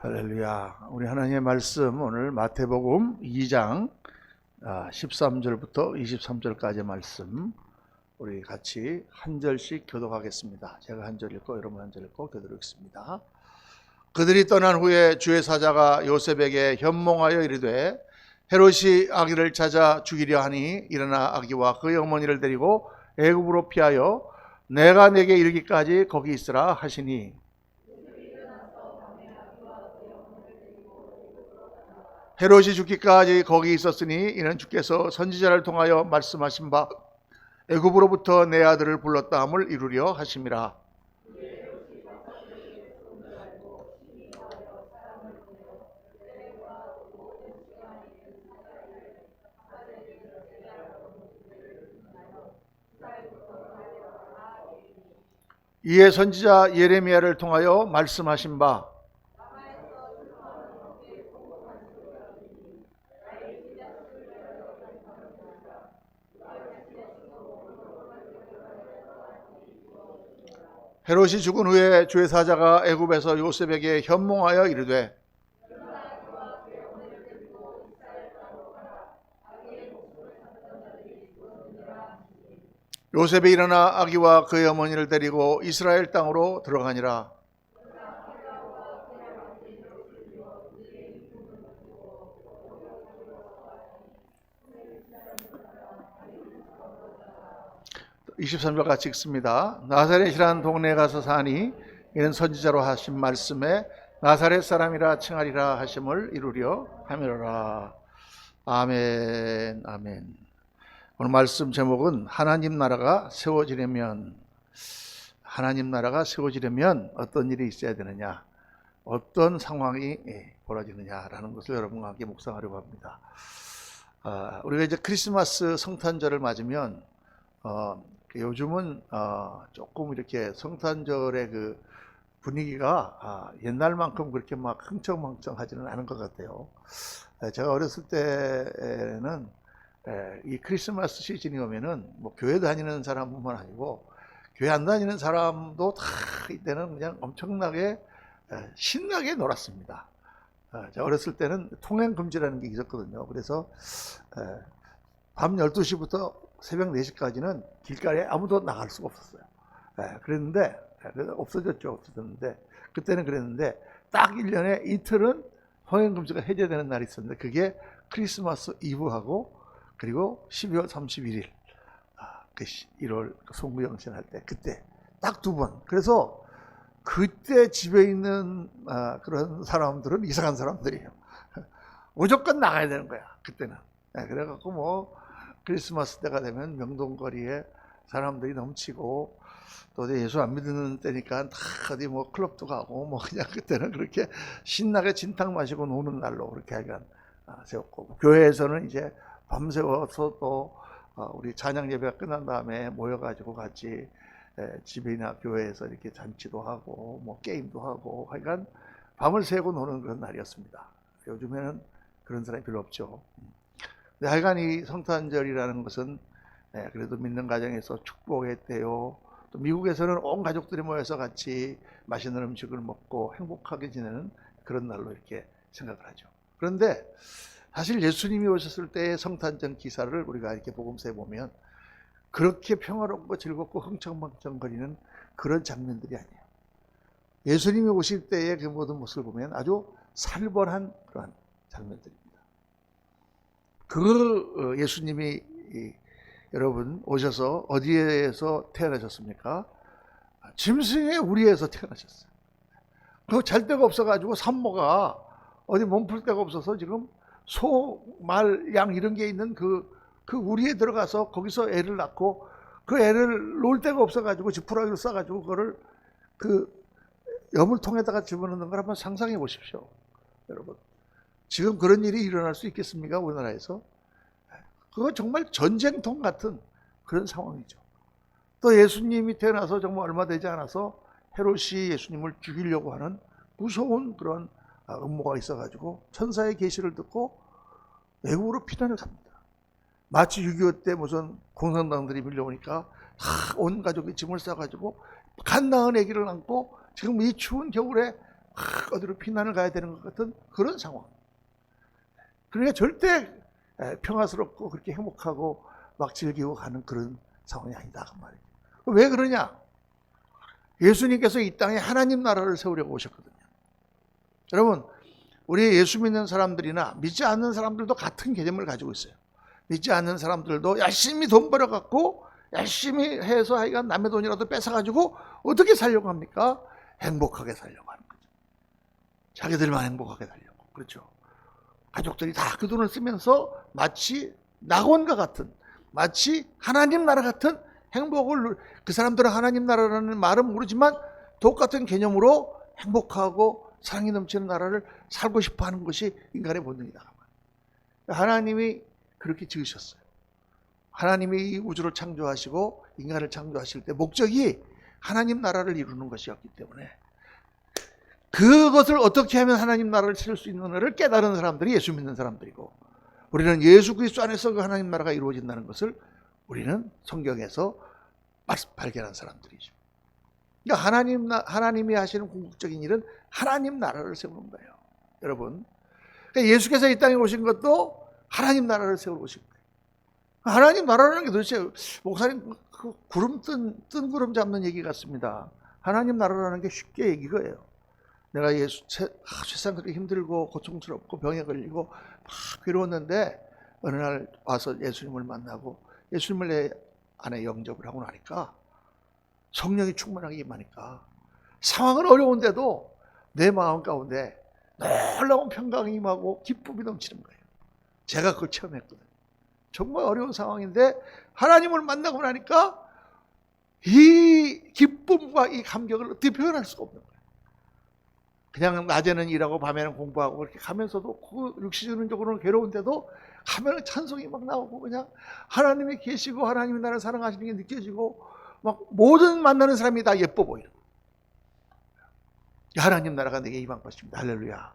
할렐루야. 우리 하나님의 말씀 오늘 마태복음 2장 13절부터 23절까지의 말씀 우리 같이 한 절씩 교독하겠습니다. 제가 한 절 읽고 여러분 한 절 읽고 교독하겠습니다. 그들이 떠난 후에 주의 사자가 요셉에게 현몽하여 이르되 헤롯이 아기를 찾아 죽이려 하니 일어나 아기와 그의 어머니를 데리고 애굽으로 피하여 내가 내게 이르기까지 거기 있으라 하시니 헤롯이 죽기까지 거기 있었으니 이는 주께서 선지자를 통하여 말씀하신 바 애굽으로부터 내 아들을 불렀다 함을 이루려 하심이라. 이에 선지자 예레미야를 통하여 말씀하신 바 헤롯이 죽은 후에 주의 사자가 애굽에서 요셉에게 현몽하여 이르되 요셉이 일어나 아기와 그의 어머니를 데리고 이스라엘 땅으로 들어가니라. (23절) 같이 읽습니다. 나사렛이라는 동네에 가서 사니 이는 선지자로 하신 말씀에 나사렛 사람이라 칭하리라 하심을 이루려 함이로라. 아멘. 아멘. 오늘 말씀 제목은 하나님 나라가 세워지려면 어떤 일이 있어야 되느냐, 어떤 상황이 벌어지느냐라는 것을 여러분과 함께 묵상하려고 합니다. 우리가 이제 크리스마스 성탄절을 맞으면 요즘은 조금 이렇게 성탄절의 그 분위기가 옛날만큼 그렇게 막 흥청망청하지는 않은 것 같아요. 제가 어렸을 때는 이 크리스마스 시즌이 오면은 뭐 교회 다니는 사람뿐만 아니고 교회 안 다니는 사람도 다 이때는 그냥 엄청나게 신나게 놀았습니다. 제가 어렸을 때는 통행금지라는 게 있었거든요. 그래서 밤 12시부터 새벽 4시까지는 길가에 아무도 나갈 수가 없었어요. 그랬는데 없어졌는데 그때는 그랬는데 딱 1년에 이틀은 통행금지가 해제되는 날이 있었는데 그게 크리스마스 이브하고 그리고 12월 31일 1월 송구영신 할 때 그때 딱 2번. 그래서 그때 집에 있는 그런 사람들은 이상한 사람들이에요. 무조건 나가야 되는 거야 그때는. 그래갖고 뭐 크리스마스 때가 되면 명동거리에 사람들이 넘치고 또 예수 안 믿는 때니까 다 어디 뭐 클럽도 가고 뭐 그냥 그때는 그렇게 신나게 진탕 마시고 노는 날로 그렇게 하여간 세웠고, 교회에서는 이제 밤새워서 또 우리 찬양 예배가 끝난 다음에 모여가지고 같이 집이나 교회에서 이렇게 잔치도 하고 뭐 게임도 하고 하여간 밤을 새고 노는 그런 날이었습니다. 요즘에는 그런 사람이 별로 없죠. 근데 하여간 이 성탄절이라는 것은 그래도 믿는 가정에서 축복의 때요. 또 미국에서는 온 가족들이 모여서 같이 맛있는 음식을 먹고 행복하게 지내는 그런 날로 이렇게 생각을 하죠. 그런데 사실 예수님이 오셨을 때의 성탄절 기사를 우리가 이렇게 복음서에 보면 그렇게 평화롭고 즐겁고 흥청망청거리는 그런 장면들이 아니에요. 예수님이 오실 때의 그 모든 모습을 보면 아주 살벌한 그런 장면들입니다. 그 예수님이 여러분 오셔서 어디에서 태어나셨습니까? 짐승의 우리에서 태어나셨어요. 그 잘 데가 없어가지고 산모가 어디 몸풀 데가 없어서 지금 소, 말, 양 이런 게 있는 그 우리에 들어가서 거기서 애를 낳고 그 애를 놓을 데가 없어가지고 지푸라기를 싸가지고 그거를 그 여물통에다가 집어넣는 걸 한번 상상해 보십시오. 여러분, 지금 그런 일이 일어날 수 있겠습니까? 우리나라에서? 그거 정말 전쟁통 같은 그런 상황이죠. 또 예수님이 태어나서 정말 얼마 되지 않아서 헤롯이 예수님을 죽이려고 하는 무서운 그런 음모가 있어가지고 천사의 계시를 듣고 애국으로 피난을 갑니다. 마치 6.25 때 무슨 공산당들이 밀려오니까 다 온 가족이 짐을 싸가지고 갓 낳은 아기를 안고 지금 이 추운 겨울에 어디로 피난을 가야 되는 것 같은 그런 상황. 그러니까 절대 평화스럽고 그렇게 행복하고 막 즐기고 가는 그런 상황이 아니다 그 말이에요. 왜 그러냐? 예수님께서 이 땅에 하나님 나라를 세우려고 오셨거든요. 여러분, 우리 예수 믿는 사람들이나 믿지 않는 사람들도 같은 개념을 가지고 있어요. 믿지 않는 사람들도 열심히 돈 벌어갖고 열심히 해서 하여간 남의 돈이라도 뺏어가지고 어떻게 살려고 합니까? 행복하게 살려고 하는 거죠. 자기들만 행복하게 살려고. 그렇죠. 가족들이 다 그 돈을 쓰면서 마치 낙원과 같은, 마치 하나님 나라 같은 행복을, 그 사람들은 하나님 나라라는 말은 모르지만 똑같은 개념으로 행복하고 사랑이 넘치는 나라를 살고 싶어 하는 것이 인간의 본능이다. 하나님이 그렇게 지으셨어요. 하나님이 이 우주를 창조하시고 인간을 창조하실 때 목적이 하나님 나라를 이루는 것이었기 때문에 그것을 어떻게 하면 하나님 나라를 세울 수 있는가를 깨달은 사람들이 예수 믿는 사람들이고, 우리는 예수 그리스도 안에서 그 하나님 나라가 이루어진다는 것을 우리는 성경에서 발견한 사람들이죠. 그러니까 하나님이 하시는 궁극적인 일은 하나님 나라를 세우는 거예요. 여러분, 그러니까 예수께서 이 땅에 오신 것도 하나님 나라를 세우러 오신 거예요. 하나님 나라라는 게 도대체, 목사님 그 뜬 구름 잡는 얘기 같습니다. 하나님 나라라는 게 쉽게 얘기가예요. 내가 세상 그렇게 힘들고 고통스럽고 병에 걸리고 막 괴로웠는데 어느 날 와서 예수님을 만나고 예수님을 내 안에 영접을 하고 나니까 성령이 충만하게 임하니까 상황은 어려운데도 내 마음 가운데 놀라운 평강이 임하고 기쁨이 넘치는 거예요. 제가 그걸 체험했거든요. 정말 어려운 상황인데 하나님을 만나고 나니까 이 기쁨과 이 감격을 어떻게 표현할 수가 없는 거예요. 그냥 낮에는 일하고 밤에는 공부하고 그렇게 가면서도 그 육신적으로는 괴로운데도 가면은 찬송이 막 나오고 그냥 하나님이 계시고 하나님이 나를 사랑하시는 게 느껴지고 막 모든 만나는 사람이 다 예뻐 보이는 거예요. 하나님 나라가 내게 임한 것입니다. 할렐루야.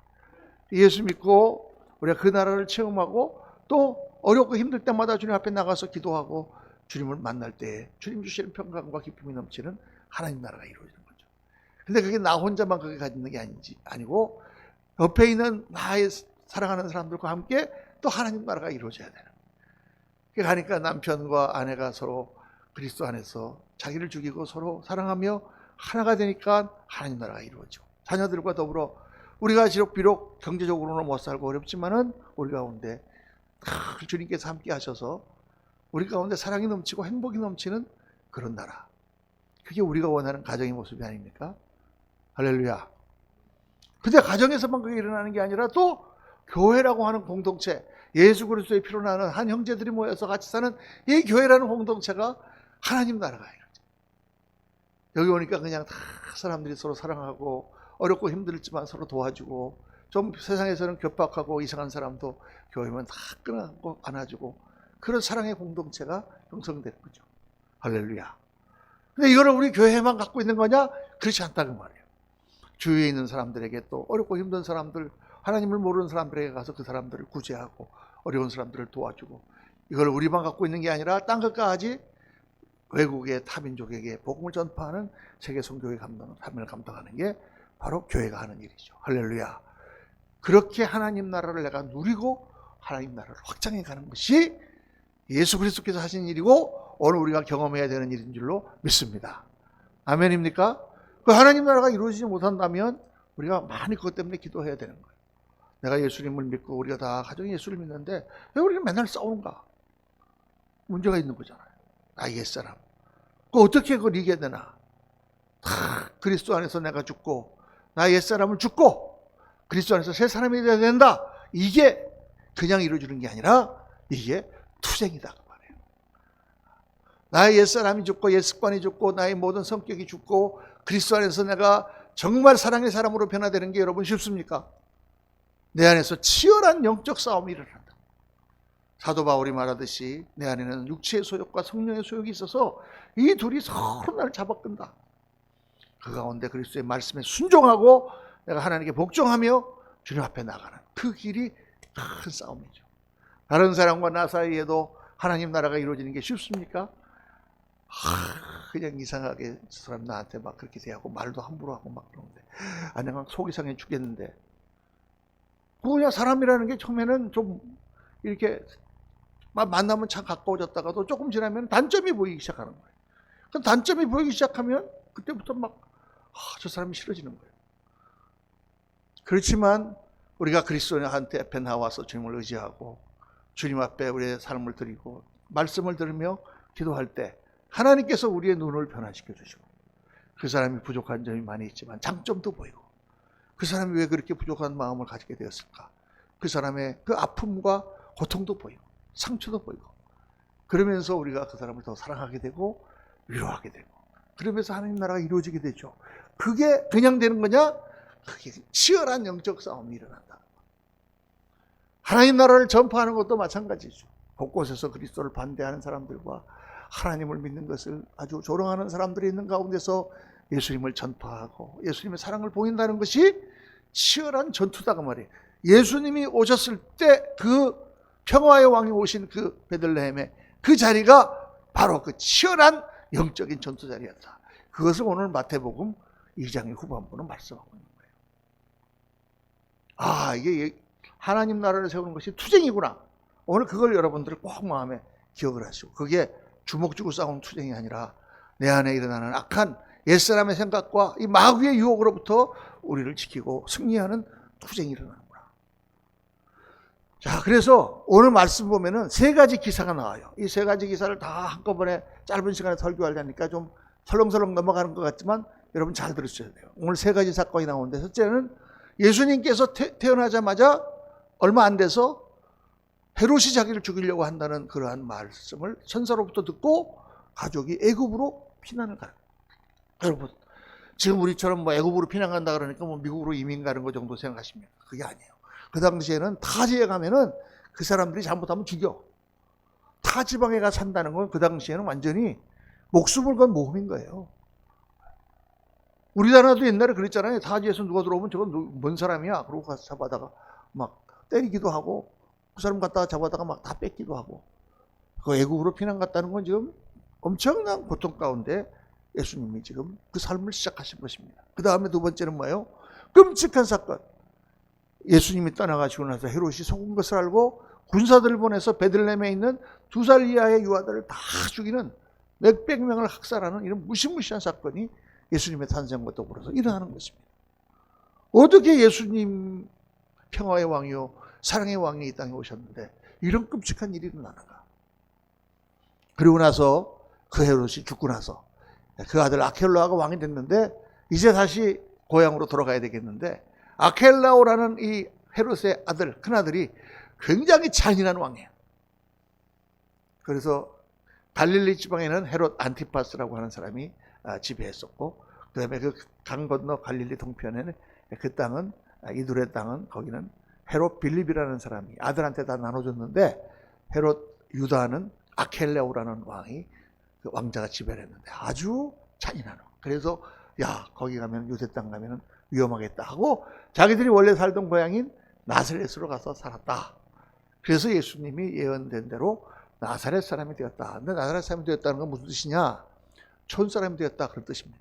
예수 믿고 우리가 그 나라를 체험하고 또 어렵고 힘들 때마다 주님 앞에 나가서 기도하고 주님을 만날 때 주님 주시는 평강과 기쁨이 넘치는 하나님 나라가 이루어지는 거죠. 근데 그게 나 혼자만 그게 가지는 게 아니고 옆에 있는 나의 사랑하는 사람들과 함께 또 하나님 나라가 이루어져야 되는 거예요. 그러니까 남편과 아내가 서로 그리스도 안에서 자기를 죽이고 서로 사랑하며 하나가 되니까 하나님 나라가 이루어지고, 자녀들과 더불어 우리가 비록 경제적으로는 못 살고 어렵지만은 우리 가운데 주님께서 함께 하셔서 우리 가운데 사랑이 넘치고 행복이 넘치는 그런 나라, 그게 우리가 원하는 가정의 모습이 아닙니까? 할렐루야. 근데 가정에서만 그게 일어나는 게 아니라 또 교회라고 하는 공동체, 예수 그리스도의 피로 나는 한 형제들이 모여서 같이 사는 이 교회라는 공동체가 하나님 나라가 이루어져. 여기 오니까 그냥 다 사람들이 서로 사랑하고 어렵고 힘들지만 서로 도와주고, 좀 세상에서는 괴팍하고 이상한 사람도 교회면 다 끌어안고 안아주고, 그런 사랑의 공동체가 형성되는 거죠. 할렐루야. 근데 이거를 우리 교회에만 갖고 있는 거냐? 그렇지 않다는 말이에요. 주위에 있는 사람들에게, 또 어렵고 힘든 사람들, 하나님을 모르는 사람들에게 가서 그 사람들을 구제하고 어려운 사람들을 도와주고, 이걸 우리만 갖고 있는 게 아니라 딴 것까지 외국의 타민족에게 복음을 전파하는 세계 선교의 사명을 감당하는 게 바로 교회가 하는 일이죠. 할렐루야. 그렇게 하나님 나라를 내가 누리고 하나님 나라를 확장해 가는 것이 예수 그리스도께서 하신 일이고 오늘 우리가 경험해야 되는 일인 줄로 믿습니다. 아멘입니까? 그 하나님 나라가 이루어지지 못한다면 우리가 많이 그것 때문에 기도해야 되는 거예요. 내가 예수님을 믿고 우리가 다 가정이 예수를 믿는데 왜 우리는 맨날 싸우는가? 문제가 있는 거잖아요. 나의 옛사람. 어떻게 그걸 이겨야 되나? 그리스도 안에서 내가 죽고 나의 옛사람을 죽고 그리스도 안에서 새 사람이 되어야 된다. 이게 그냥 이루어지는 게 아니라 이게 투쟁이다 그 말이에요. 나의 옛사람이 죽고 옛습관이 죽고 나의 모든 성격이 죽고 그리스도 안에서 내가 정말 사랑의 사람으로 변화되는 게 여러분 쉽습니까? 내 안에서 치열한 영적 싸움이 일어난다. 사도 바울이 말하듯이 내 안에는 육체의 소욕과 성령의 소욕이 있어서 이 둘이 서로 나를 잡아끈다. 그 가운데 그리스도의 말씀에 순종하고 내가 하나님께 복종하며 주님 앞에 나가는 그 길이 큰 싸움이죠. 다른 사람과 나 사이에도 하나님 나라가 이루어지는 게 쉽습니까? 그냥 이상하게 저 사람 나한테 막 그렇게 대하고 말도 함부로 하고 막 그러는데 내가 속이 상해 죽겠는데 그냥 사람이라는 게 처음에는 좀 이렇게 만나면 참 가까워졌다가도 조금 지나면 단점이 보이기 시작하는 거예요. 그 단점이 보이기 시작하면 그때부터 막 저 사람이 싫어지는 거예요. 그렇지만 우리가 그리스도인한테 앞에 나와서 주님을 의지하고 주님 앞에 우리의 삶을 드리고 말씀을 들으며 기도할 때 하나님께서 우리의 눈을 변화시켜 주시고 그 사람이 부족한 점이 많이 있지만 장점도 보이고 그 사람이 왜 그렇게 부족한 마음을 가지게 되었을까? 그 사람의 그 아픔과 고통도 보이고 상처도 보이고 그러면서 우리가 그 사람을 더 사랑하게 되고 위로하게 되고 그러면서 하나님 나라가 이루어지게 되죠. 그게 그냥 되는 거냐? 그게 치열한 영적 싸움이 일어난다. 하나님 나라를 전파하는 것도 마찬가지죠. 곳곳에서 그리스도를 반대하는 사람들과 하나님을 믿는 것을 아주 조롱하는 사람들이 있는 가운데서 예수님을 전파하고 예수님의 사랑을 보인다는 것이 치열한 전투다가 말이에요. 예수님이 오셨을 때 그 평화의 왕이 오신 그 베들레헴의 그 자리가 바로 그 치열한 영적인 전투 자리였다. 그것을 오늘 마태복음 2장의 후반부는 말씀하고 있는 거예요. 이게 하나님 나라를 세우는 것이 투쟁이구나. 오늘 그걸 여러분들 꼭 마음에 기억을 하시고 그게 주먹 쥐고 싸우는 투쟁이 아니라 내 안에 일어나는 악한 옛사람의 생각과 이 마귀의 유혹으로부터 우리를 지키고 승리하는 투쟁이 일어나는구나. 자, 그래서 오늘 말씀 보면은 세 가지 기사가 나와요. 이 세 가지 기사를 다 한꺼번에 짧은 시간에 설교하려니까 좀 설렁설렁 넘어가는 것 같지만 여러분 잘 들으셔야 돼요. 오늘 세 가지 사건이 나오는데 첫째는 예수님께서 태어나자마자 얼마 안 돼서 헤롯이 자기를 죽이려고 한다는 그러한 말씀을 천사로부터 듣고 가족이 애굽으로 피난을 가요. 여러분 지금 우리처럼 애굽으로 피난 간다 그러니까 미국으로 이민 가는 거 정도 생각하십니까? 그게 아니에요. 그 당시에는 타지에 가면은 그 사람들이 잘못하면 죽여. 타 지방에 가 산다는 건 그 당시에는 완전히 목숨을 건 모험인 거예요. 우리나라도 옛날에 그랬잖아요. 타지에서 누가 들어오면 저건 뭔 사람이야? 그러고 가서 잡아다가 막 때리기도 하고 그 사람 갖다가 잡아다가 막 다 뺏기도 하고 그 애국으로 피난 갔다는 건 지금 엄청난 고통 가운데 예수님이 지금 그 삶을 시작하신 것입니다. 그 다음에 두 번째는 뭐예요? 끔찍한 사건. 예수님이 떠나가시고 나서 헤롯이 속은 것을 알고 군사들을 보내서 베들레헴에 있는 2살 이하의 유아들을 다 죽이는 몇백 명을 학살하는 이런 무시무시한 사건이 예수님의 탄생과 더불어서 일어나는 것입니다. 어떻게 예수님 평화의 왕이요 사랑의 왕이 이 땅에 오셨는데 이런 끔찍한 일이 일어나는가? 그리고 나서 그 헤롯이 죽고 나서 그 아들 아켈라오가 왕이 됐는데 이제 다시 고향으로 돌아가야 되겠는데 아켈라오라는 이 헤롯의 아들, 큰아들이 굉장히 잔인한 왕이에요. 그래서 갈릴리 지방에는 헤롯 안티파스라고 하는 사람이 지배했었고 그 다음에 그 강 건너 갈릴리 동편에는 그 땅은 이둘의 땅은 거기는 헤롯 빌립이라는 사람이 아들한테 다 나눠줬는데 헤롯 유다는 아켈레오라는 왕이 그 왕자가 지배를 했는데 아주 잔인한 왕. 그래서 거기 가면 유대 땅 가면은 위험하겠다 하고 자기들이 원래 살던 고향인 나사렛으로 가서 살았다. 그래서 예수님이 예언된 대로 나사렛 사람이 되었다. 근데 나사렛 사람이 되었다는 건 무슨 뜻이냐? 촌 사람이 되었다 그런 뜻입니다.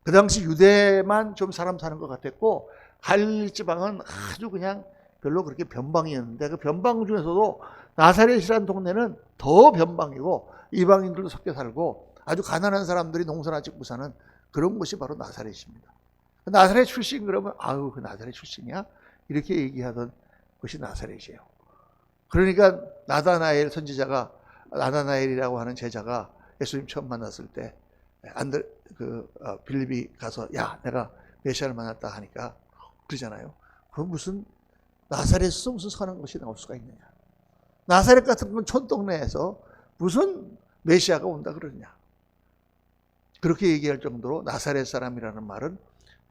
그 당시 유대만 좀 사람 사는 것 같았고 갈릴리 지방은 아주 그냥 별로 그렇게 변방이었는데 그 변방 중에서도 나사렛이라는 동네는 더 변방이고 이방인들도 섞여 살고 아주 가난한 사람들이 농사나 짓고 사는 그런 곳이 바로 나사렛입니다. 나사렛 출신 그러면 그 나사렛 출신이야? 이렇게 얘기하던 것이 나사렛이에요. 그러니까 나다나엘 선지자가 나다나엘이라고 하는 제자가 예수님 처음 만났을 때 빌립이 가서 내가 메시아를 만났다 하니까 그러잖아요. 그건 무슨 나사렛에서 무슨 선한 것이 나올 수가 있느냐. 나사렛 같은 건 촌동네에서 무슨 메시아가 온다 그러느냐. 그렇게 얘기할 정도로 나사렛 사람이라는 말은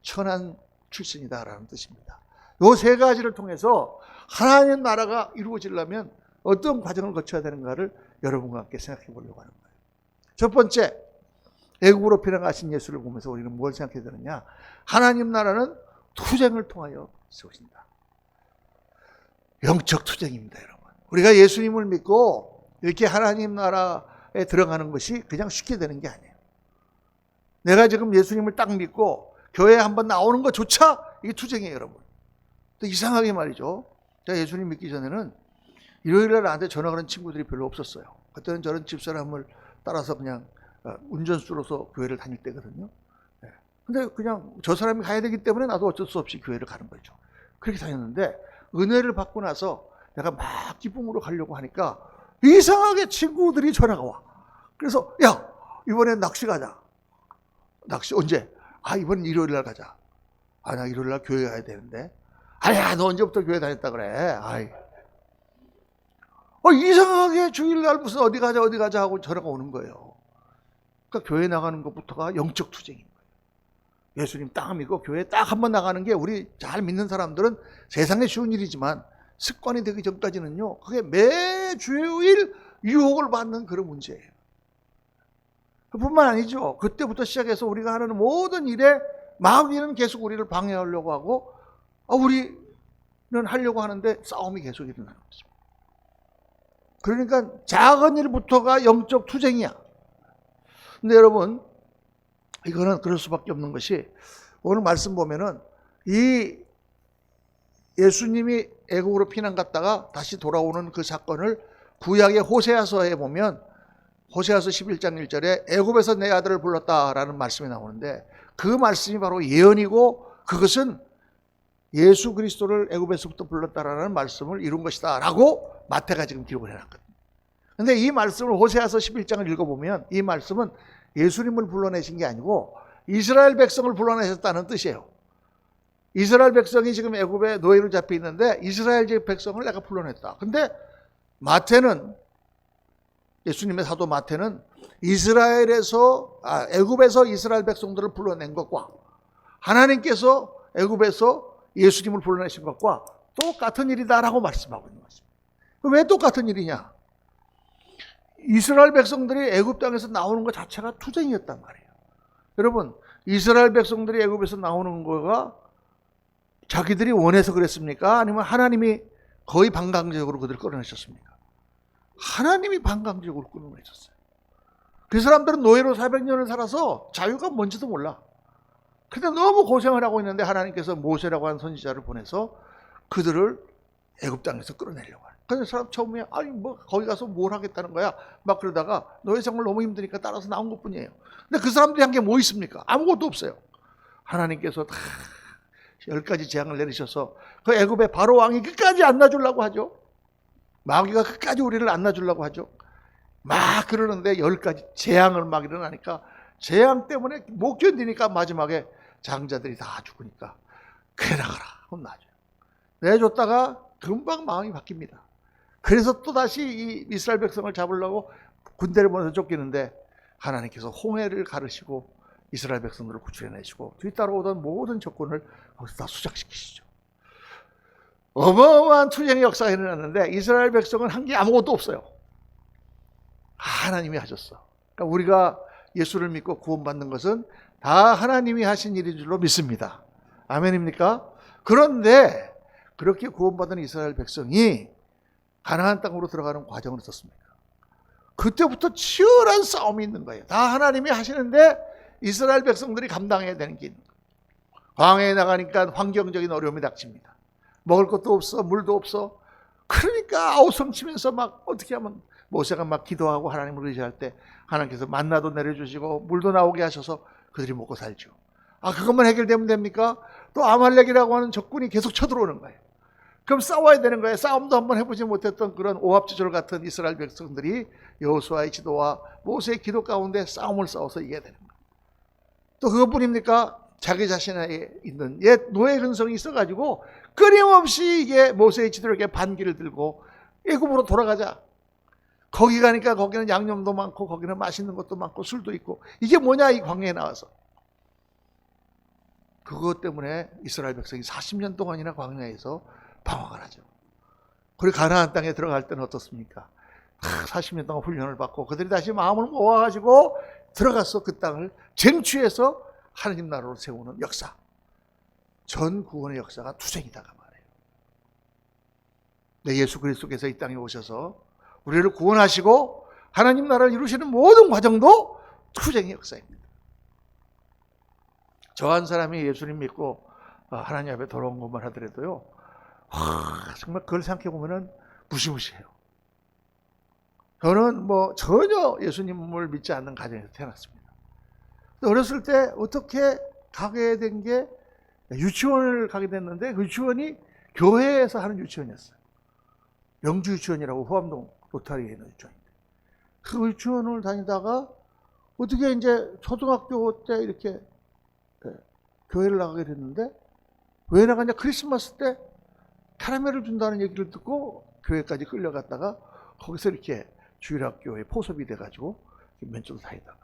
천한 출신이다라는 뜻입니다. 이 세 가지를 통해서 하나님의 나라가 이루어지려면 어떤 과정을 거쳐야 되는가를 여러분과 함께 생각해 보려고 하는 거예요. 첫 번째, 애국으로 피난가신 예수를 보면서 우리는 뭘 생각해야 되느냐? 하나님 나라는 투쟁을 통하여 세우신다. 영적 투쟁입니다, 여러분. 우리가 예수님을 믿고 이렇게 하나님 나라에 들어가는 것이 그냥 쉽게 되는 게 아니에요. 내가 지금 예수님을 딱 믿고 교회에 한번 나오는 것조차 이게 투쟁이에요, 여러분. 또 이상하게 말이죠. 제가 예수님 믿기 전에는 일요일날 나한테 전화 거는 친구들이 별로 없었어요. 그때는 저는 집사람을 따라서 그냥 운전수로서 교회를 다닐 때거든요. 근데 그냥 저 사람이 가야 되기 때문에 나도 어쩔 수 없이 교회를 가는 거죠. 그렇게 다녔는데 은혜를 받고 나서 내가 막 기쁨으로 가려고 하니까 이상하게 친구들이 전화가 와. 그래서 야, 이번엔 낚시 가자. 낚시 언제? 이번 일요일 날 가자. 나 일요일 날 교회 가야 되는데. 야, 너 언제부터 교회 다녔다 그래? 이상하게 주일날 무슨 어디 가자 하고 전화가 오는 거예요. 그러니까 교회 나가는 것부터가 영적 투쟁인 거예요. 예수님 딱 믿고 교회 딱 한번 나가는 게 우리 잘 믿는 사람들은 세상에 쉬운 일이지만 습관이 되기 전까지는요, 그게 매주일 유혹을 받는 그런 문제예요. 그뿐만 아니죠. 그때부터 시작해서 우리가 하는 모든 일에 마귀는 계속 우리를 방해하려고 하고, 우리는 하려고 하는데 싸움이 계속 일어나는 거죠. 그러니까 작은 일부터가 영적 투쟁이야. 근데 여러분, 이거는 그럴 수밖에 없는 것이, 오늘 말씀 보면은 이 예수님이 애국으로 피난 갔다가 다시 돌아오는 그 사건을 구약의 호세아서에 보면 호세아서 11장 1절에 애국에서 내 아들을 불렀다라는 말씀이 나오는데, 그 말씀이 바로 예언이고 그것은 예수 그리스도를 애국에서부터 불렀다라는 말씀을 이룬 것이다 라고 마태가 지금 기록을 해놨거든요. 근데 이 말씀을 호세아서 11장을 읽어보면 이 말씀은 예수님을 불러내신 게 아니고 이스라엘 백성을 불러내셨다는 뜻이에요. 이스라엘 백성이 지금 애굽에 노예로 잡혀 있는데 이스라엘 백성을 내가 불러냈다. 근데 마태는, 예수님의 사도 마태는 애굽에서 이스라엘 백성들을 불러낸 것과 하나님께서 애굽에서 예수님을 불러내신 것과 똑같은 일이다라고 말씀하고 있는 것입니다. 왜 똑같은 일이냐? 이스라엘 백성들이 애굽 땅에서 나오는 것 자체가 투쟁이었단 말이에요. 여러분, 이스라엘 백성들이 애굽에서 나오는 거가 자기들이 원해서 그랬습니까? 아니면 하나님이 거의 반강제적으로 그들을 끌어내셨습니까? 하나님이 반강제적으로 끌어내셨어요. 그 사람들은 노예로 400년을 살아서 자유가 뭔지도 몰라. 근데 너무 고생을 하고 있는데 하나님께서 모세라고 하는 선지자를 보내서 그들을 애굽 땅에서 끌어내려고 해요. 그래서 사람 처음에 거기 가서 뭘 하겠다는 거야? 막 그러다가 노예 생활 너무 힘드니까 따라서 나온 것뿐이에요. 근데 그 사람들이 한 게 뭐 있습니까? 아무것도 없어요. 하나님께서 다 10가지 재앙을 내리셔서 그 애굽의 바로 왕이 끝까지 안 놔주려고 하죠. 마귀가 끝까지 우리를 안 놔주려고 하죠. 막 그러는데 10가지 재앙을 막 일어나니까 재앙 때문에 못 견디니까 마지막에 장자들이 다 죽으니까 그래 나가라 혼나죠. 내줬다가 금방 마음이 바뀝니다. 그래서 또다시 이 이스라엘 백성을 잡으려고 군대를 보내서 쫓기는데 하나님께서 홍해를 가르시고 이스라엘 백성들을 구출해내시고 뒤따라오던 모든 적군을 거기서 다 수장시키시죠. 어마어마한 투쟁의 역사가 일어났는데 이스라엘 백성은 한 게 아무것도 없어요. 하나님이 하셨어. 그러니까 우리가 예수를 믿고 구원받는 것은 다 하나님이 하신 일인 줄로 믿습니다. 아멘입니까? 그런데 그렇게 구원받은 이스라엘 백성이 가나안 땅으로 들어가는 과정은 어떻습니까? 그때부터 치열한 싸움이 있는 거예요. 다 하나님이 하시는데 이스라엘 백성들이 감당해야 되는 게 있는 거예요. 광야에 나가니까 환경적인 어려움이 닥칩니다. 먹을 것도 없어, 물도 없어. 그러니까 아우성치면서 막 어떻게 하면, 모세가 막 기도하고 하나님을 의지할 때 하나님께서 만나도 내려주시고 물도 나오게 하셔서 그들이 먹고 살죠. 그것만 해결되면 됩니까? 또 아말렉이라고 하는 적군이 계속 쳐들어오는 거예요. 그럼 싸워야 되는 거예요. 싸움도 한번 해보지 못했던 그런 오합지졸 같은 이스라엘 백성들이 여호수아의 지도와 모세의 기도 가운데 싸움을 싸워서 이겨야 되는 거예요. 또 그것뿐입니까? 자기 자신에 있는 옛 노예 근성이 있어가지고 끊임없이 이게 모세의 지도를 이렇게 반기를 들고 애굽으로 돌아가자. 거기 가니까 거기는 양념도 많고 거기는 맛있는 것도 많고 술도 있고 이게 뭐냐 이 광야에 나와서. 그것 때문에 이스라엘 백성이 40년 동안이나 광야에서 방황을 하죠. 그리고 가나안 땅에 들어갈 때는 어떻습니까? 40년 동안 훈련을 받고 그들이 다시 마음을 모아가지고 들어가서 그 땅을 쟁취해서 하나님 나라로 세우는 역사. 전 구원의 역사가 투쟁이다가 말이에요. 네, 예수 그리스도께서 이 땅에 오셔서 우리를 구원하시고 하나님 나라를 이루시는 모든 과정도 투쟁의 역사입니다. 저 한 사람이 예수님 믿고 하나님 앞에 돌아온 것만 하더라도요, 정말 그걸 생각해 보면은 무시무시해요. 저는 뭐 전혀 예수님을 믿지 않는 가정에서 태어났습니다. 어렸을 때 어떻게 가게 된 게 유치원을 가게 됐는데, 그 유치원이 교회에서 하는 유치원이었어요. 영주 유치원이라고 후암동 로타리에 있는 유치원인데, 그 유치원을 다니다가 어떻게 이제 초등학교 때 이렇게 교회를 나가게 됐는데, 왜 나가냐, 크리스마스 때 캐러멜을 준다는 얘기를 듣고 교회까지 끌려갔다가 거기서 이렇게 주일학교에 포섭이 돼가지고 면접 다니다가,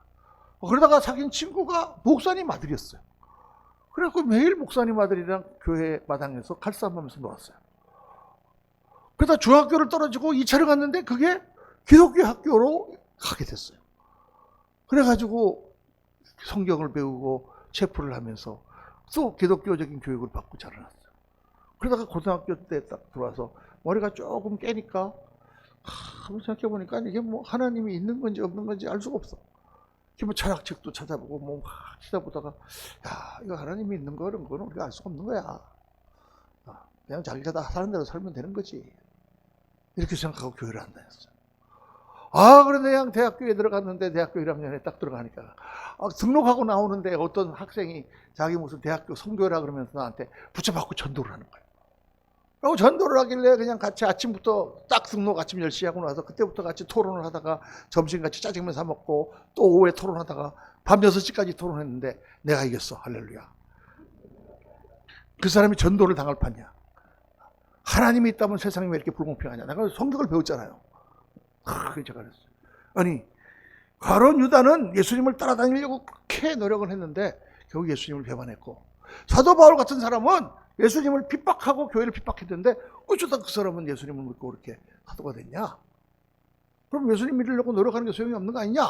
그러다가 사귄 친구가 목사님 아들이었어요. 그래서 매일 목사님 아들이랑 교회 마당에서 칼싸움하면서 놀았어요. 그러다 중학교를 떨어지고 2차를 갔는데 그게 기독교 학교로 가게 됐어요. 그래가지고 성경을 배우고 체프를 하면서 또 기독교적인 교육을 받고 자라났어요. 그러다가 고등학교 때 딱 들어와서 머리가 조금 깨니까 한번 생각해보니까 이게 뭐 하나님이 있는 건지 없는 건지 알 수가 없어. 뭐 철학책도 찾아보고 뭐 찾아보다가, 야, 이거 하나님이 있는 거는 우리가 알 수가 없는 거야. 그냥 자기가 다 사는 대로 살면 되는 거지. 이렇게 생각하고 교회를 안 다녔어요. 그런데 그냥 대학교에 들어갔는데, 대학교 1학년에 딱 들어가니까 등록하고 나오는데 어떤 학생이 자기 무슨 대학교 성교라 그러면서 나한테 붙여받고 전도를 하는 거예요. 그리고 전도를 하길래 그냥 같이 아침부터 딱 등록 아침 10시 하고 나서 그때부터 같이 토론을 하다가 점심 같이 짜장면 사 먹고 또 오후에 토론하다가 밤 6시까지 토론했는데 내가 이겼어. 할렐루야. 그 사람이 전도를 당할 판이야. 하나님이 있다면 세상이 왜 이렇게 불공평하냐. 내가 성경을 배웠잖아요. 그래서 제가 그랬어요. 아니, 가룟 유다는 예수님을 따라다니려고 그렇게 노력을 했는데 결국 예수님을 배반했고, 사도 바울 같은 사람은 예수님을 핍박하고 교회를 핍박했는데 어쩌다 그 사람은 예수님을 믿고 그렇게 사도가 됐냐? 그럼 예수님 믿으려고 노력하는 게 소용이 없는 거 아니냐?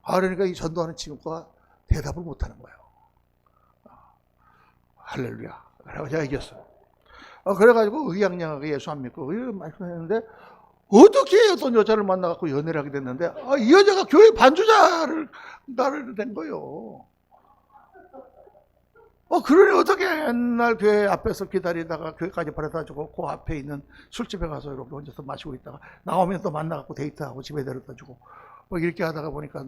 그러니까 이 전도하는 친구가 대답을 못하는 거예요. 할렐루야. 그래서 제가 이겼어요. 그래가지고 의양양하게 예수 안 믿고 말씀했는데, 어떻게 어떤 여자를 만나갖고 연애를 하게 됐는데, 이 여자가 교회 반주자를 나를 된 거예요. 그러니 어떻게 옛날 교회 앞에서 기다리다가 교회까지 버려다주고 그 앞에 있는 술집에 가서 이렇게 혼자서 마시고 있다가 나오면 또 만나갖고 데이트하고 집에 데려다주고 이렇게 하다가 보니까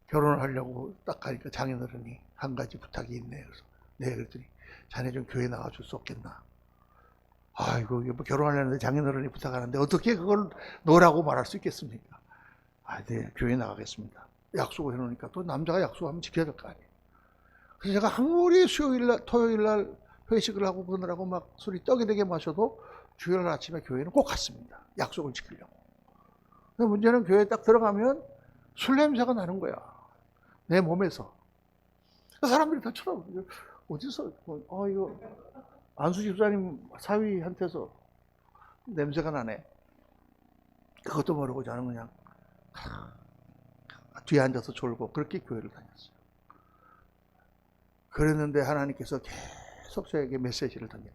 결혼을 하려고 딱 가니까 장인어른이 한 가지 부탁이 있네. 그래서 네, 그랬더니 자네 좀 교회 나가줄 수 없겠나? 아이고, 뭐 결혼하려는데 장인어른이 부탁하는데 어떻게 그걸 너라고 말할 수 있겠습니까? 네, 교회 나가겠습니다. 약속을 해놓으니까 또 남자가 약속하면 지켜야 될 거 아니에요. 그래서 제가 아무리 수요일날, 토요일날 회식을 하고 그러느라고 막 술이 떡이 되게 마셔도 주일날 아침에 교회는 꼭 갔습니다. 약속을 지키려고. 근데 문제는 교회에 딱 들어가면 술 냄새가 나는 거야. 내 몸에서. 사람들이 다 쳐다보고, 어디서, 이거 안수 집사님 사위한테서 냄새가 나네. 그것도 모르고 저는 그냥 뒤에 앉아서 졸고 그렇게 교회를 다녔어요. 그랬는데 하나님께서 계속 저에게 메시지를 던져요.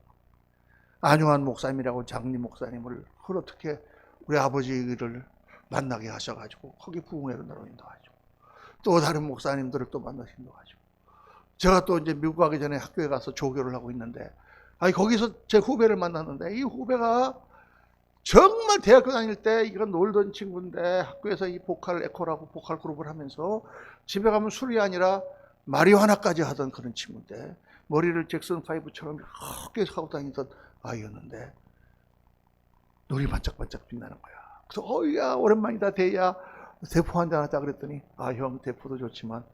안유한 목사님이라고 장님 목사님을 어떻게 우리 아버지를 만나게 하셔가지고 거기 부흥회로 인도하죠. 또 다른 목사님들을 또 만나서 인도하죠. 제가 또 이제 미국 가기 전에 학교에 가서 조교를 하고 있는데, 거기서 제 후배를 만났는데, 이 후배가 정말 대학교 다닐 때 이건 놀던 친구인데 학교에서 이 보컬 에코라고 보컬 그룹을 하면서 집에 가면 술이 아니라 마리화나까지 하던 그런 친구인데, 머리를 잭슨 5처럼 이렇게 하고 다니던 아이였는데 눈이 반짝반짝 빛나는 거야. 그래서 야, 오랜만이다 대야, 대포 한잔 하자 그랬더니, 형 대포도 좋지만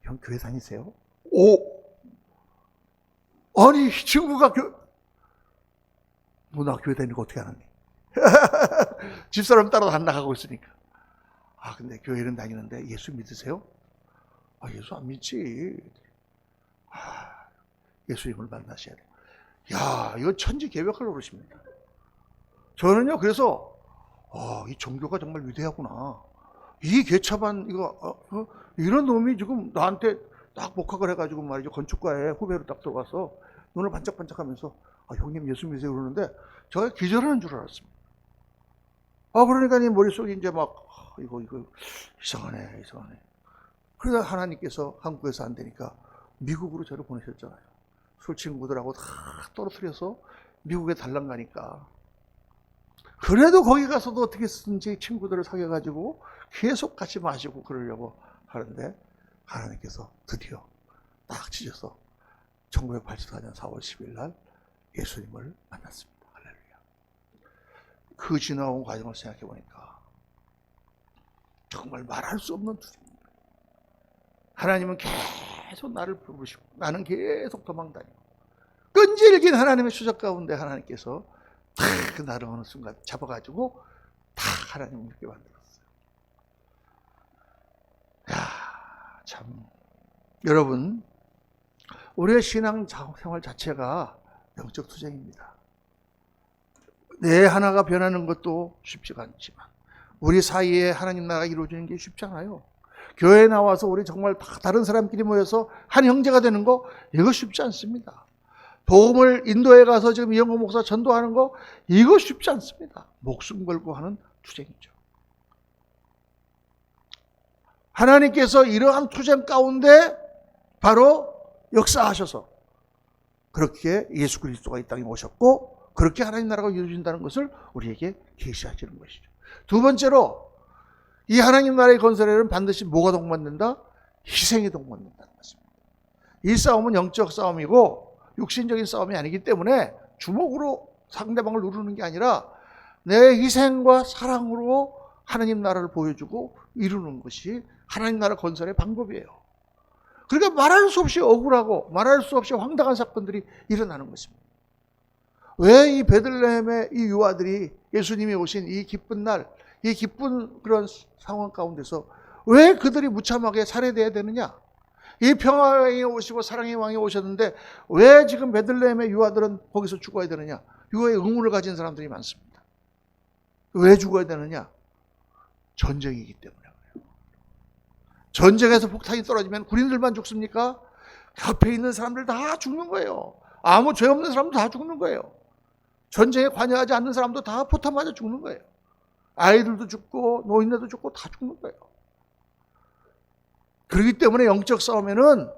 형 교회 다니세요? 아니, 친구가 너 나 교회 다니는 거 어떻게 알았니? 집사람 따라 안 나가고 있으니까. 근데 교회는 다니는데 예수 믿으세요? 예수 안 믿지. 예수님을 만나셔야 돼. 야, 이거 천지개벽할 노릇입니다. 저는요, 그래서 이 종교가 정말 위대하구나. 이 개차반 이런 놈이 지금 나한테 딱 복학을 해가지고 말이죠, 건축과에 후배로 딱 들어가서 눈을 반짝반짝하면서 형님 예수 믿으세요 그러는데 제가 기절하는 줄 알았습니다. 그러니까 이 머릿속에 이제 막 이거 이상하네. 그러다 하나님께서 한국에서 안 되니까 미국으로 저를 보내셨잖아요. 술 친구들하고 다 떨어뜨려서 미국에 달랑 가니까. 그래도 거기 가서도 어떻게든지 친구들을 사귀어가지고 계속 같이 마시고 그러려고 하는데 하나님께서 드디어 딱 치셔서 1984년 4월 10일 날 예수님을 만났습니다. 할렐루야. 그 지나온 과정을 생각해 보니까 정말 말할 수 없는 투쟁입니다. 하나님은 계속 나를 부르시고 나는 계속 도망다니고 끈질긴 하나님의 수작 가운데 하나님께서 탁 나를 어느 순간 잡아가지고 탁 하나님을 이렇게 만들었어요. 야, 참 여러분, 우리의 신앙 생활 자체가 영적 투쟁입니다. 내 하나가 변하는 것도 쉽지가 않지만 우리 사이에 하나님 나라가 이루어지는 게 쉽지 않아요. 교회에 나와서 우리 정말 다른 사람끼리 모여서 한 형제가 되는 거 이거 쉽지 않습니다. 복음을 인도에 가서 지금 이영호 목사 전도하는 거 이거 쉽지 않습니다. 목숨 걸고 하는 투쟁이죠. 하나님께서 이러한 투쟁 가운데 바로 역사하셔서 그렇게 예수 그리스도가 이 땅에 오셨고 그렇게 하나님 나라가 이루어진다는 것을 우리에게 계시하시는 것이죠. 두 번째로 이 하나님 나라의 건설에는 반드시 뭐가 동반된다? 희생이 동반된다는 것입니다. 이 싸움은 영적 싸움이고 육신적인 싸움이 아니기 때문에 주먹으로 상대방을 누르는 게 아니라 내 희생과 사랑으로 하나님 나라를 보여주고 이루는 것이 하나님 나라 건설의 방법이에요. 그러니까 말할 수 없이 억울하고 말할 수 없이 황당한 사건들이 일어나는 것입니다. 왜 이 베들레헴의 이 유아들이 예수님이 오신 이 기쁜 날, 이 기쁜 그런 상황 가운데서 왜 그들이 무참하게 살해돼야 되느냐? 이 평화의 왕이 오시고 사랑의 왕이 오셨는데 왜 지금 베들레헴의 유아들은 거기서 죽어야 되느냐? 유아의 의문을 가진 사람들이 많습니다. 왜 죽어야 되느냐? 전쟁이기 때문에 그래요. 전쟁에서 폭탄이 떨어지면 군인들만 죽습니까? 옆에 있는 사람들 다 죽는 거예요. 아무 죄 없는 사람도 다 죽는 거예요. 전쟁에 관여하지 않는 사람도 다 포탄 맞아 죽는 거예요. 아이들도 죽고 노인네도 죽고 다 죽는 거예요. 그렇기 때문에 영적 싸움에는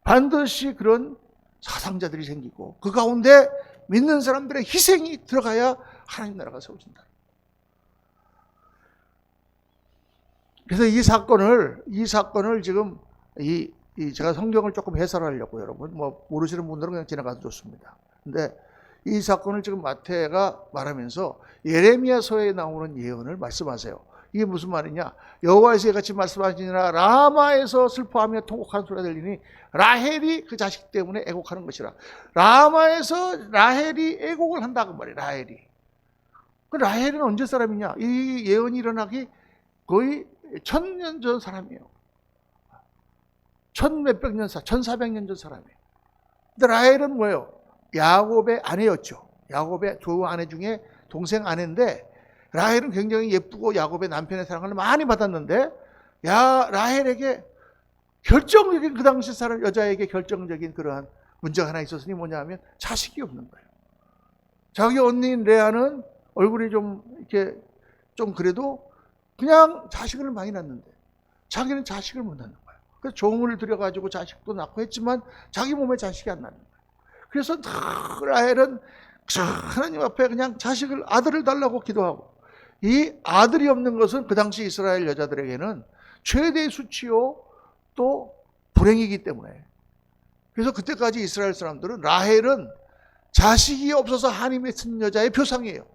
반드시 그런 사상자들이 생기고 그 가운데 믿는 사람들의 희생이 들어가야 하나님 나라가 세워진다. 그래서 이 사건을 지금 제가 성경을 조금 해설하려고 여러분 모르시는 분들은 그냥 지나가도 좋습니다. 근데 이 사건을 지금 마태가 말하면서 예레미야서에 나오는 예언을 말씀하세요. 이게 무슨 말이냐? 여호와에서 같이 말씀하시니라 라마에서 슬퍼하며 통곡하는 소리가 들리니 라헬이 그 자식 때문에 애곡하는 것이라. 라마에서 라헬이 애곡을 한다고 말이에요. 라헬이. 그 라헬은 언제 사람이냐? 이 예언이 일어나기 거의 1000년 전 사람이에요. 1000몇백 년 1400년 전 사람이에요. 근데 라헬은 뭐예요? 야곱의 아내였죠. 야곱의 두 아내 중에 동생 아내인데 라헬은 굉장히 예쁘고 야곱의 남편의 사랑을 많이 받았는데 라헬에게 결정적인 그 당시 사람 여자에게 결정적인 그러한 문제가 하나 있었으니 뭐냐 하면 자식이 없는 거예요. 자기 언니인 레아는 얼굴이 좀 이렇게 좀 그래도 그냥 자식을 많이 낳는데 자기는 자식을 못 낳는 거예요. 그래서 종을 들여가지고 자식도 낳고 했지만 자기 몸에 자식이 안 낳는 거예요. 그래서 라헬은 하나님 앞에 그냥 아들을 달라고 기도하고 이 아들이 없는 것은 그 당시 이스라엘 여자들에게는 최대의 수치요 또 불행이기 때문에 그래서 그때까지 이스라엘 사람들은 라헬은 자식이 없어서 한이 쓴 여자의 표상이에요.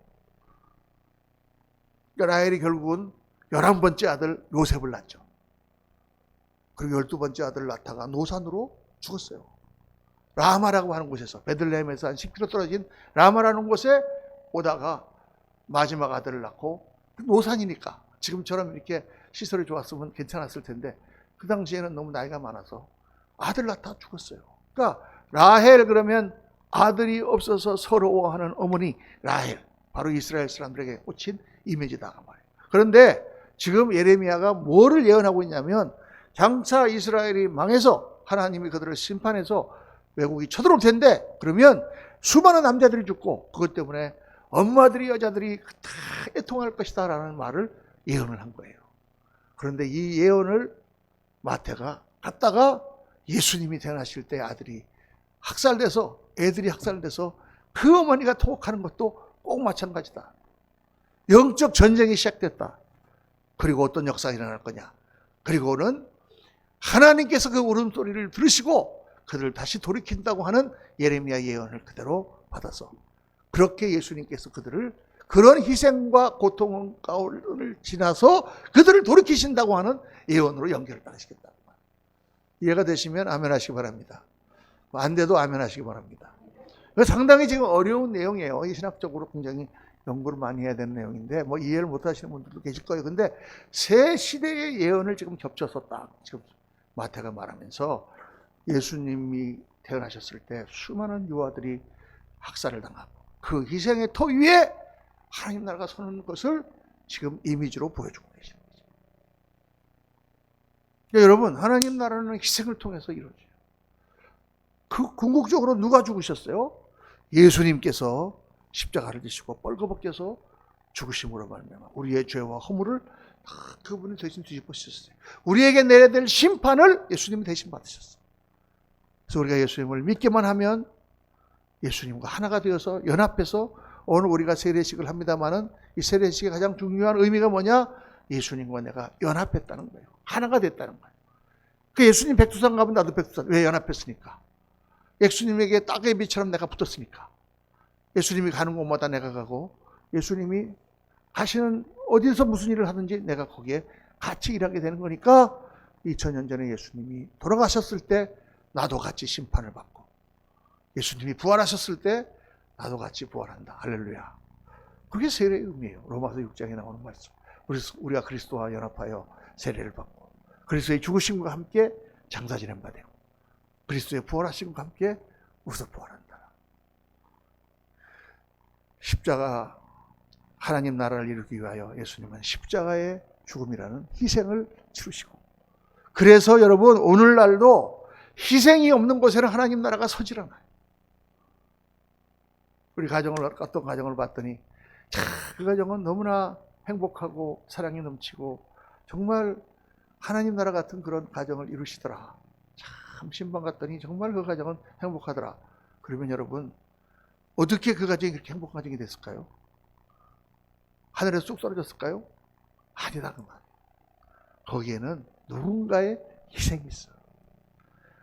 그러니까 라헬이 결국은 11번째 아들 요셉을 낳죠. 그리고 12번째 아들을 낳다가 노산으로 죽었어요. 라마라고 하는 곳에서 베들레헴에서 한 10km 떨어진 라마라는 곳에 오다가 마지막 아들을 낳고 노산이니까 지금처럼 이렇게 시설이 좋았으면 괜찮았을 텐데 그 당시에는 너무 나이가 많아서 아들 낳다 죽었어요. 그러니까 라헬 그러면 아들이 없어서 서러워하는 어머니 라헬 바로 이스라엘 사람들에게 꽂힌 이미지다 말이에요. 그런데 지금 예레미야가 뭐를 예언하고 있냐면 장차 이스라엘이 망해서 하나님이 그들을 심판해서 외국이 쳐들어올 텐데 그러면 수많은 남자들이 죽고 그것 때문에 엄마들이 여자들이 다 애통할 것이다 라는 말을 예언을 한 거예요. 그런데 이 예언을 마태가 갖다가 예수님이 태어나실 때 아들이 학살돼서, 애들이 학살돼서 그 어머니가 통곡하는 것도 꼭 마찬가지다. 영적 전쟁이 시작됐다. 그리고 어떤 역사가 일어날 거냐. 그리고는 하나님께서 그 울음소리를 들으시고 그들을 다시 돌이킨다고 하는 예레미야 예언을 그대로 받아서, 그렇게 예수님께서 그들을 그런 희생과 고통 가운을 지나서 그들을 돌이키신다고 하는 예언으로 연결을 따르시겠다. 이해가 되시면 아멘 하시기 바랍니다. 안 돼도 아멘 하시기 바랍니다. 상당히 지금 어려운 내용이에요. 이 신학적으로 굉장히 연구를 많이 해야 되는 내용인데 이해를 못 하시는 분들도 계실 거예요. 근데 새 시대의 예언을 지금 겹쳐서 딱 지금 마태가 말하면서 예수님이 태어나셨을 때 수많은 유아들이 학살을 당하고 그 희생의 터 위에 하나님 나라가 서는 것을 지금 이미지로 보여주고 계십니다. 여러분, 하나님 나라는 희생을 통해서 이루어져요. 그 궁극적으로 누가 죽으셨어요? 예수님께서 십자가를 지시고 뻘거벗겨서 죽으심으로 말미암아 우리의 죄와 허물을 다 그분이 대신 뒤집어쓰셨어요. 우리에게 내려야 될 심판을 예수님이 대신 받으셨어요. 그래서 우리가 예수님을 믿기만 하면 예수님과 하나가 되어서 연합해서, 오늘 우리가 세례식을 합니다마는 이 세례식의 가장 중요한 의미가 뭐냐? 예수님과 내가 연합했다는 거예요. 하나가 됐다는 거예요. 그 예수님 백두산 가면 나도 백두산. 왜 연합했으니까? 예수님에게 딱의 빛처럼 내가 붙었으니까. 예수님이 가는 곳마다 내가 가고, 예수님이 가시는 어디서 무슨 일을 하든지 내가 거기에 같이 일하게 되는 거니까 2000년 전에 예수님이 돌아가셨을 때 나도 같이 심판을 받고, 예수님이 부활하셨을 때 나도 같이 부활한다. 할렐루야. 그게 세례의 의미예요. 로마서 6장에 나오는 말씀. 우리가 그리스도와 연합하여 세례를 받고, 그리스도의 죽으심과 함께 장사 지낸 바 되고, 그리스도의 부활하심과 함께 우리도 부활한다. 십자가, 하나님 나라를 이루기 위하여 예수님은 십자가의 죽음이라는 희생을 치르시고, 그래서 여러분 오늘날도 희생이 없는 곳에는 하나님 나라가 서질 않아요. 우리 어떤 가정을 봤더니 그 가정은 너무나 행복하고 사랑이 넘치고 정말 하나님 나라 같은 그런 가정을 이루시더라. 참 신방 갔더니 정말 그 가정은 행복하더라. 그러면 여러분, 어떻게 그 가정이 그렇게 행복한 가정이 됐을까요? 하늘에서 쑥 떨어졌을까요? 아니다, 그 말. 거기에는 누군가의 희생이 있어요.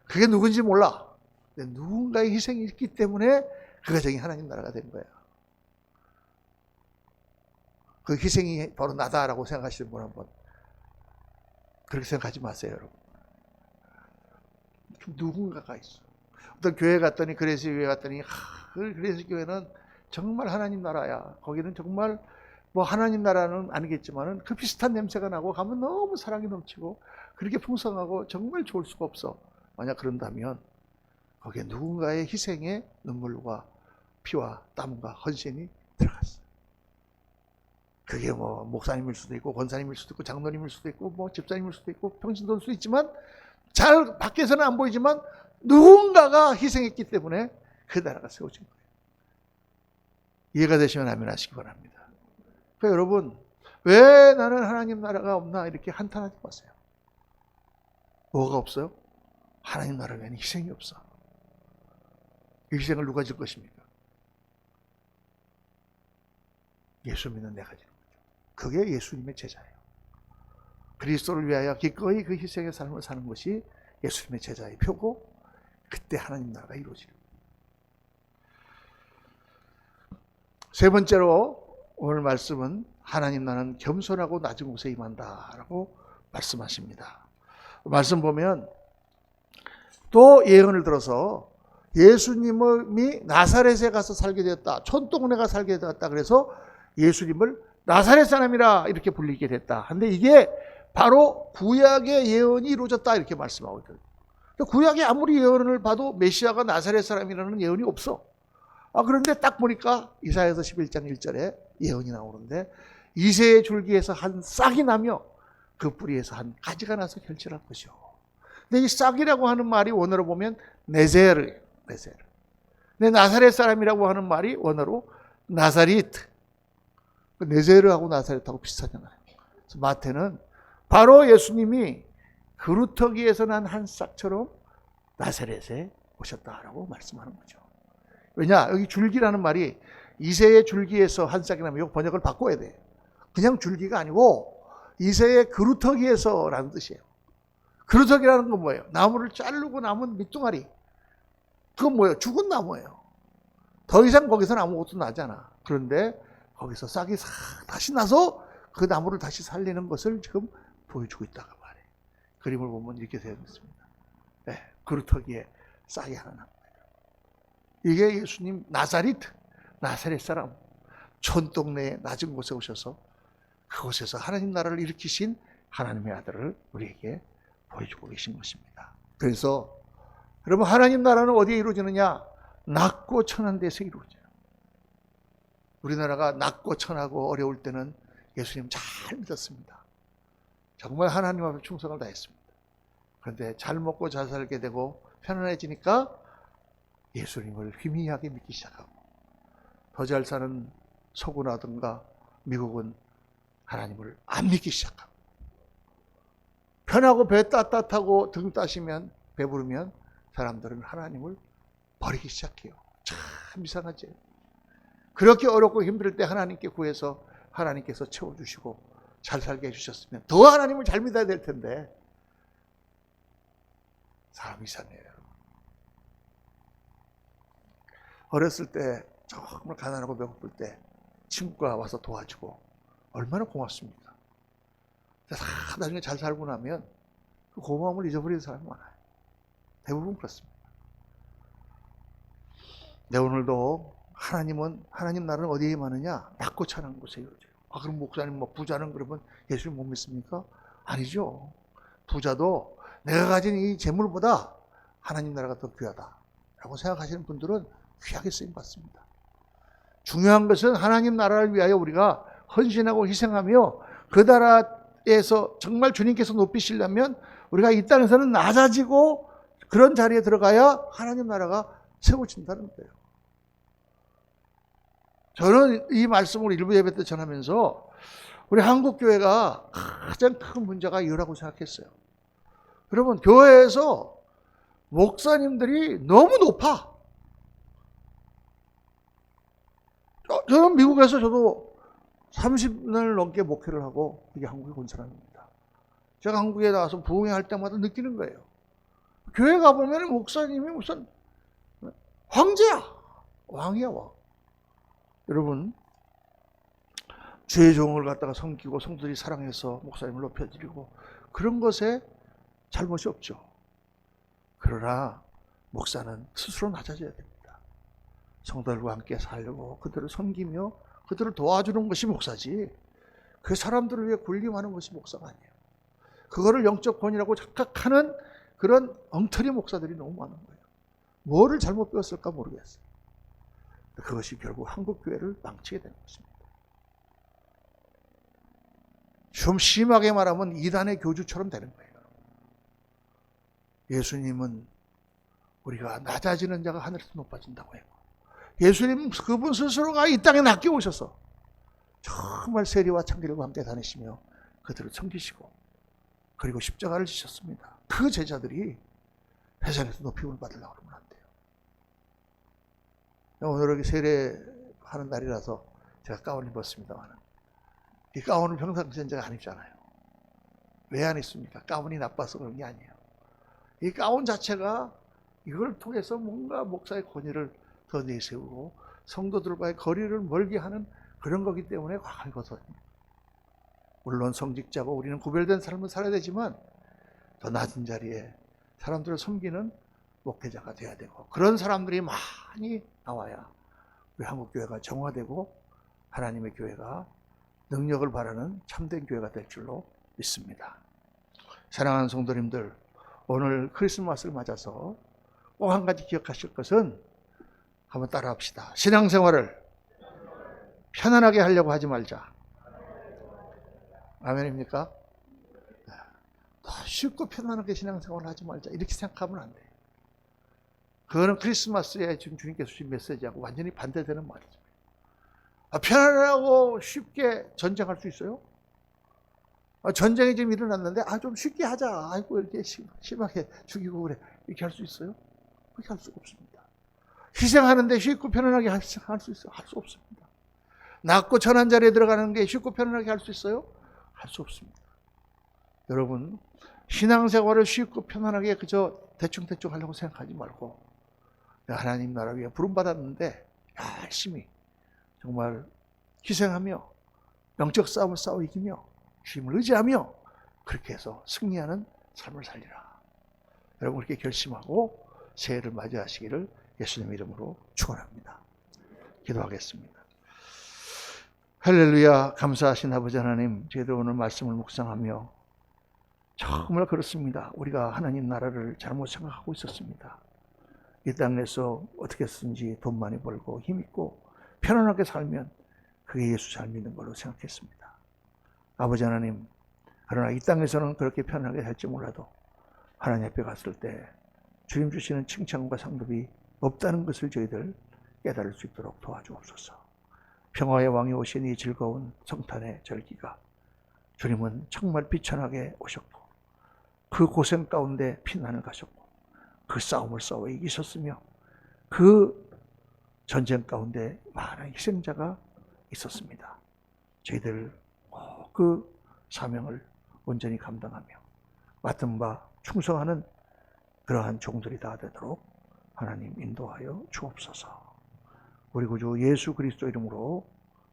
그게 누군지 몰라. 근데 누군가의 희생이 있기 때문에 그 가정이 하나님 나라가 된 거야. 그 희생이 바로 나다라고 생각하시는 분 한번 그렇게 생각하지 마세요, 여러분. 누군가가 있어. 어떤 교회 갔더니, 그레스 교회 갔더니, 그 그레스 교회는 정말 하나님 나라야. 거기는 정말 하나님 나라는 아니겠지만은 그 비슷한 냄새가 나고 가면 너무 사랑이 넘치고 그렇게 풍성하고 정말 좋을 수가 없어. 만약 그런다면 거기에 누군가의 희생의 눈물과 피와 땀과 헌신이 들어갔어. 그게 목사님일 수도 있고 권사님일 수도 있고 장로님일 수도 있고 집사님일 수도 있고 평신도일 수도 있지만, 잘 밖에서는 안 보이지만 누군가가 희생했기 때문에 그 나라가 세워진 거예요. 이해가 되시면 아멘 하시기 바랍니다. 그러니까 여러분, 왜 나는 하나님 나라가 없나 이렇게 한탄하지 마세요. 뭐가 없어요? 하나님 나라 외에는 희생이 없어. 이 희생을 누가 질 것입니까? 예수 믿는 내가 지는 거죠. 그게 예수님의 제자예요. 그리스도를 위하여 기꺼이 그 희생의 삶을 사는 것이 예수님의 제자의 표고, 그때 하나님 나라가 이루어지는 거예요. 세 번째로 오늘 말씀은 하나님 나라는 겸손하고 낮은 곳에 임한다라고 말씀하십니다. 말씀 보면 또 예언을 들어서 예수님이 나사렛에 가서 살게 되었다. 촌동네가 살게 되었다. 그래서 예수님을 나사렛 사람이라 이렇게 불리게 됐다. 근데 이게 바로 구약의 예언이 이루어졌다 이렇게 말씀하고 있거든요. 구약에 아무리 예언을 봐도 메시아가 나사렛 사람이라는 예언이 없어. 그런데 딱 보니까 이사야서 11장 1절에 예언이 나오는데, 이새의 줄기에서 한 싹이 나며 그 뿌리에서 한 가지가 나서 결실할 것이요. 근데 이 싹이라고 하는 말이 원어로 보면 네제르예요. 네제르. 근데 나사렛 사람이라고 하는 말이 원어로 나사리트. 네제르하고 나사렛하고 비슷하잖아요. 그래서 마태는 바로 예수님이 그루터기에서 난 한 싹처럼 나사렛에 오셨다라고 말씀하는 거죠. 왜냐? 여기 줄기라는 말이 이새의 줄기에서 한 싹이 나면 이거 번역을 바꿔야 돼요. 그냥 줄기가 아니고 이새의 그루터기에서라는 뜻이에요. 그루터기라는 건 뭐예요? 나무를 자르고 남은 밑둥아리. 그건 뭐예요? 죽은 나무예요. 더 이상 거기서는 아무것도 나지 않아. 그런데 거기서 싹이 싹 다시 나서 그 나무를 다시 살리는 것을 지금 보여주고 있다고 말해요. 그림을 보면 이렇게 되어 있습니다. 네, 그루터기에 싹이 하나 납니다. 이게 예수님 나사렛 사람, 촌동네의 낮은 곳에 오셔서 그곳에서 하나님 나라를 일으키신 하나님의 아들을 우리에게 보여주고 계신 것입니다. 그래서 여러분, 하나님 나라는 어디에 이루어지느냐? 낮고 천한 데서 이루어져요. 우리나라가 낮고 천하고 어려울 때는 예수님 잘 믿었습니다. 정말 하나님 앞에 충성을 다했습니다. 그런데 잘 먹고 잘 살게 되고 편안해지니까 예수님을 희미하게 믿기 시작하고, 더 잘 사는 서구나든가 미국은 하나님을 안 믿기 시작하고, 편하고 배 따뜻하고 등 따시면 배부르면 사람들은 하나님을 버리기 시작해요. 참 이상하죠. 그렇게 어렵고 힘들 때 하나님께 구해서 하나님께서 채워주시고 잘 살게 해주셨으면 더 하나님을 잘 믿어야 될 텐데 사람이 이상해요. 어렸을 때 정말 가난하고 배고플 때 친구가 와서 도와주고 얼마나 고맙습니까? 나중에 잘 살고 나면 그 고마움을 잊어버리는 사람이 많아요. 대부분 그렇습니다. 네, 오늘도 하나님 나라는 어디에 많으냐? 낮고 천한 곳에 이루어져요. 그럼 목사님 부자는 그러면 예수님 못 믿습니까? 아니죠. 부자도 내가 가진 이 재물보다 하나님 나라가 더 귀하다라고 생각하시는 분들은 귀하게 쓰임 받습니다. 중요한 것은 하나님 나라를 위하여 우리가 헌신하고 희생하며 그 나라에서 정말 주님께서 높이시려면 우리가 이 땅에서는 낮아지고 그런 자리에 들어가야 하나님 나라가 세워진다는 거예요. 저는 이 말씀을 일부 예배 때 전하면서 우리 한국교회가 가장 큰 문제가 이거라고 생각했어요. 여러분, 교회에서 목사님들이 너무 높아. 저는 미국에서 저도 30년을 넘게 목회를 하고 이게 한국에 온 사람입니다. 제가 한국에 나와서 부흥회 할 때마다 느끼는 거예요. 교회 가보면 목사님이 무슨 황제야. 왕이야, 왕. 여러분, 주의 종을 갖다가 섬기고 성도들이 사랑해서 목사님을 높여드리고 그런 것에 잘못이 없죠. 그러나 목사는 스스로 낮아져야 됩니다. 성도들과 함께 살고 그들을 섬기며 그들을 도와주는 것이 목사지, 그 사람들을 위해 군림하는 것이 목사가 아니에요. 그거를 영적 권위라고 착각하는 그런 엉터리 목사들이 너무 많은 거예요. 뭐를 잘못 배웠을까 모르겠어요. 그것이 결국 한국교회를 망치게 되는 것입니다. 좀 심하게 말하면 이단의 교주처럼 되는 거예요. 예수님은 우리가 낮아지는 자가 하늘에서 높아진다고 해요. 예수님 그분 스스로가 이 땅에 낮게 오셔서 정말 세리와 창기들과 함께 다니시며 그들을 섬기시고 그리고 십자가를 지셨습니다. 그 제자들이 세상에서 높임을 받으려고 그러면 안 돼요. 오늘 여기 세례하는 날이라서 제가 가운을 입었습니다만 이 가운을 평상시에 제가 안 입잖아요. 왜 안 입습니까? 가운이 나빠서 그런 게 아니에요. 이 가운 자체가 이걸 통해서 뭔가 목사의 권위를 더 내세우고 성도들과의 거리를 멀게 하는 그런 거기 때문에 과감히 벗어납니다. 물론 성직자고 우리는 구별된 삶을 살아야 되지만 더 낮은 자리에 사람들을 섬기는 목회자가 돼야 되고 그런 사람들이 많이 나와야 우리 한국교회가 정화되고 하나님의 교회가 능력을 바라는 참된 교회가 될 줄로 믿습니다. 사랑하는 성도님들, 오늘 크리스마스를 맞아서 꼭 한 가지 기억하실 것은 한번 따라합시다. 신앙생활을 편안하게 하려고 하지 말자. 아멘입니까? 쉽고 편안하게 신앙생활을 하지 말자. 이렇게 생각하면 안 돼요. 그거는 크리스마스에 지금 주님께서 주신 메시지하고 완전히 반대되는 말이죠. 편안하고 쉽게 전쟁할 수 있어요? 전쟁이 지금 일어났는데 좀 쉽게 하자. 아이고 이렇게 심하게 죽이고 그래. 이렇게 할 수 있어요? 그렇게 할 수가 없습니다. 희생하는데 쉽고 편안하게 할 수 있어요? 할 수 없습니다. 낫고 천한 자리에 들어가는 게 쉽고 편안하게 할 수 있어요? 할 수 없습니다. 여러분, 신앙생활을 쉽고 편안하게 그저 대충대충 하려고 생각하지 말고, 하나님 나라 위에 부름받았는데 열심히 정말 희생하며 영적 싸움을 싸워 이기며 주님을 의지하며 그렇게 해서 승리하는 삶을 살리라. 여러분 그렇게 결심하고 새해를 맞이하시기를 예수님 이름으로 축원합니다. 기도하겠습니다. 할렐루야. 감사하신 아버지 하나님, 저희들 오늘 말씀을 묵상하며 정말 그렇습니다. 우리가 하나님 나라를 잘못 생각하고 있었습니다. 이 땅에서 어떻게 쓰든지 돈 많이 벌고 힘있고 편안하게 살면 그게 예수 잘 믿는 걸로 생각했습니다. 아버지 하나님, 그러나 이 땅에서는 그렇게 편안하게 살지 몰라도 하나님 앞에 갔을 때 주님 주시는 칭찬과 상급이 없다는 것을 저희들 깨달을 수 있도록 도와주옵소서. 평화의 왕이 오신 이 즐거운 성탄의 절기가 주님은 정말 비천하게 오셨고 그 고생 가운데 피난을 가셨고 그 싸움을 싸워 이기셨으며 그 전쟁 가운데 많은 희생자가 있었습니다. 저희들 그 사명을 온전히 감당하며 맡은 바 충성하는 그러한 종들이 다 되도록 하나님 인도하여 주옵소서. 우리 구주 예수 그리스도 이름으로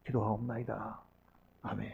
기도하옵나이다. 아멘.